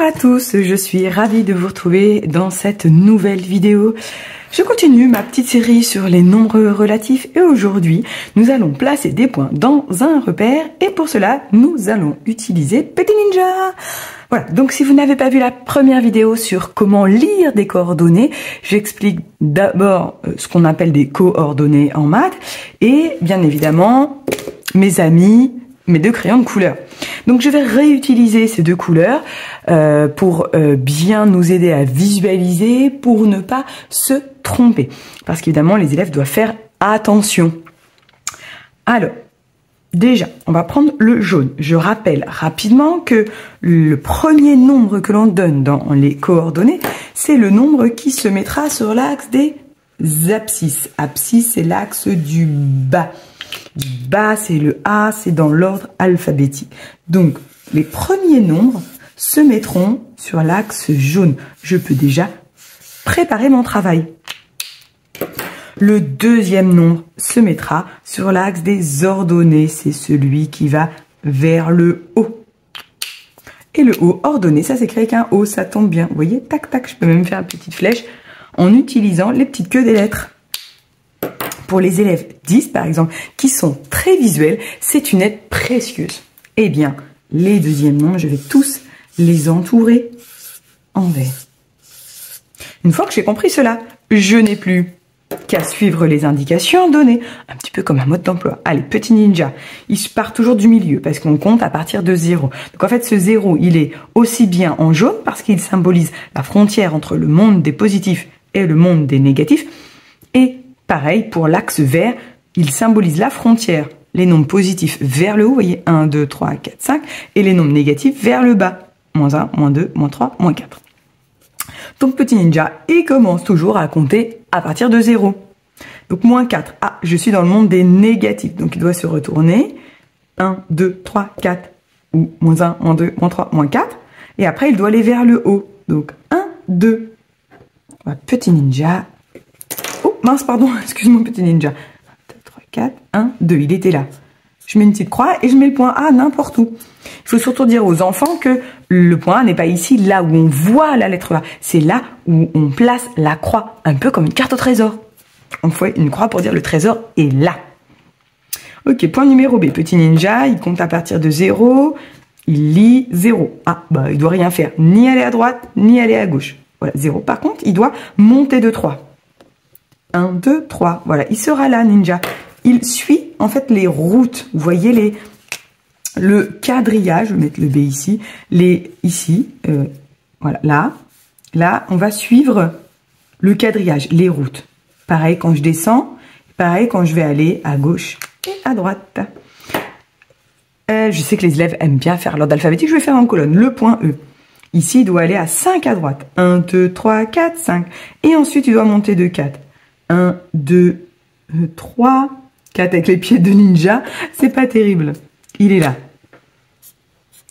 à tous, je suis ravie de vous retrouver dans cette nouvelle vidéo. Je continue ma petite série sur les nombres relatifs et aujourd'hui, nous allons placer des points dans un repère et pour cela, nous allons utiliser Petit Ninja. Voilà, donc si vous n'avez pas vu la première vidéo sur comment lire des coordonnées, j'explique d'abord ce qu'on appelle des coordonnées en maths et bien évidemment, mes amis, mes deux crayons de couleur. Donc je vais réutiliser ces deux couleurs pour bien nous aider à visualiser, pour ne pas se tromper. Parce qu'évidemment, les élèves doivent faire attention. Alors, déjà, on va prendre le jaune. Je rappelle rapidement que le premier nombre que l'on donne dans les coordonnées, c'est le nombre qui se mettra sur l'axe des abscisses. Abscisse, c'est l'axe du bas. Bas, c'est le A, c'est dans l'ordre alphabétique. Donc, les premiers nombres se mettront sur l'axe jaune. Je peux déjà préparer mon travail. Le deuxième nombre se mettra sur l'axe des ordonnées. C'est celui qui va vers le haut. Et le haut ordonné, ça s'écrit avec un O, ça tombe bien. Vous voyez, tac, tac, je peux même faire une petite flèche en utilisant les petites queues des lettres. Pour les élèves 10, par exemple, qui sont très visuels, c'est une aide précieuse. Eh bien, les deuxièmes nombres, je vais tous les entourer en vert. Une fois que j'ai compris cela, je n'ai plus qu'à suivre les indications données, un petit peu comme un mode d'emploi. Allez, Petit Ninja, il part toujours du milieu parce qu'on compte à partir de 0. Donc en fait, ce 0, il est aussi bien en jaune parce qu'il symbolise la frontière entre le monde des positifs et le monde des négatifs. Et pareil, pour l'axe vert, il symbolise la frontière, les nombres positifs vers le haut, vous voyez, 1, 2, 3, 4, 5, et les nombres négatifs vers le bas, moins 1, moins 2, moins 3, moins 4. Donc Petit Ninja, il commence toujours à compter à partir de 0. Donc moins 4, ah, je suis dans le monde des négatifs, donc il doit se retourner, 1, 2, 3, 4, ou moins 1, moins 2, moins 3, moins 4, et après il doit aller vers le haut, donc 1, 2. Voilà, Petit Ninja. Oh, mince, pardon, excuse-moi, Petit Ninja. 1, 2, 3, 4, 1, 2, il était là. Je mets une petite croix et je mets le point A n'importe où. Il faut surtout dire aux enfants que le point A n'est pas ici, là où on voit la lettre A. C'est là où on place la croix, un peu comme une carte au trésor. On fait une croix pour dire le trésor est là. Ok, point numéro B. Petit Ninja, il compte à partir de 0, il lit 0. Ah, bah, il doit rien faire, ni aller à droite, ni aller à gauche. Voilà, 0. Par contre, il doit monter de 3. 1, 2, 3. Voilà, il sera là, Ninja. Il suit, en fait, les routes. Vous voyez le quadrillage. Je vais mettre le B ici. Ici, voilà, là, on va suivre le quadrillage, les routes. Pareil quand je descends, pareil quand je vais aller à gauche et à droite. Je sais que les élèves aiment bien faire l'ordre alphabétique. Je vais faire en colonne. Le point E. Ici, il doit aller à 5 à droite. 1, 2, 3, 4, 5. Et ensuite, il doit monter de 4. 1, 2, 3, 4 avec les pieds de Ninja. C'est pas terrible. Il est là.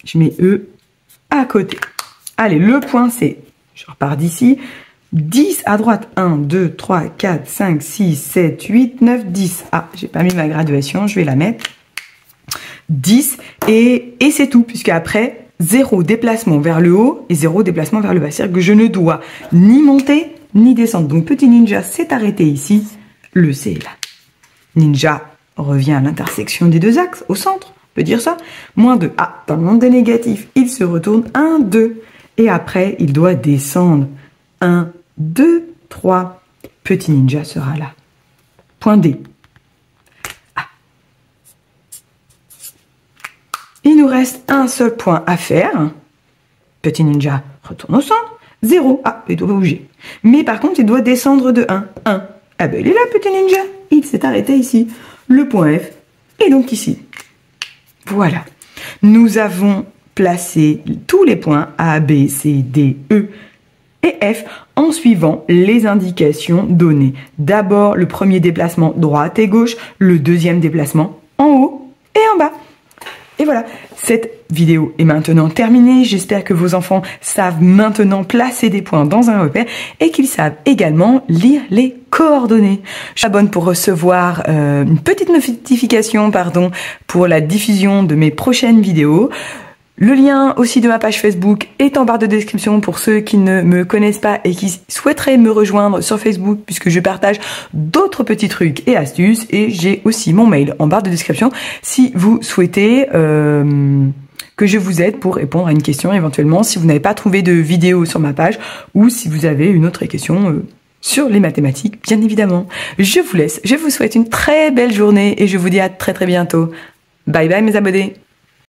Je mets E à côté. Allez, le point C. Je repars d'ici. 10 à droite. 1, 2, 3, 4, 5, 6, 7, 8, 9, 10. Ah, j'ai pas mis ma graduation. Je vais la mettre. 10. Et c'est tout. Puisque après, 0 déplacement vers le haut et 0 déplacement vers le bas. C'est-à-dire que je ne dois ni monter ni descendre. Donc Petit Ninja s'est arrêté ici. Le C est là. Ninja revient à l'intersection des deux axes, au centre. On peut dire ça. Moins 2. Ah, dans le monde des négatifs, il se retourne. 1, 2. Et après, il doit descendre. 1, 2, 3. Petit Ninja sera là. Point D. Ah. Il nous reste un seul point à faire. Petit Ninja retourne au centre. 0. Ah, il doit bouger. Mais par contre, il doit descendre de 1. 1. Ah ben, il est là, Petit Ninja. Il s'est arrêté ici. Le point F est donc ici. Voilà. Nous avons placé tous les points A, B, C, D, E et F en suivant les indications données. D'abord, le premier déplacement droite et gauche, le deuxième déplacement en haut et en bas. Et voilà, cette vidéo est maintenant terminée. J'espère que vos enfants savent maintenant placer des points dans un repère et qu'ils savent également lire les coordonnées. Je m'abonne pour recevoir une petite notification pour la diffusion de mes prochaines vidéos. Le lien aussi de ma page Facebook est en barre de description pour ceux qui ne me connaissent pas et qui souhaiteraient me rejoindre sur Facebook puisque je partage d'autres petits trucs et astuces. Et j'ai aussi mon mail en barre de description si vous souhaitez que je vous aide pour répondre à une question éventuellement si vous n'avez pas trouvé de vidéo sur ma page ou si vous avez une autre question sur les mathématiques, bien évidemment. Je vous laisse, je vous souhaite une très belle journée et je vous dis à très bientôt. Bye bye mes abonnés.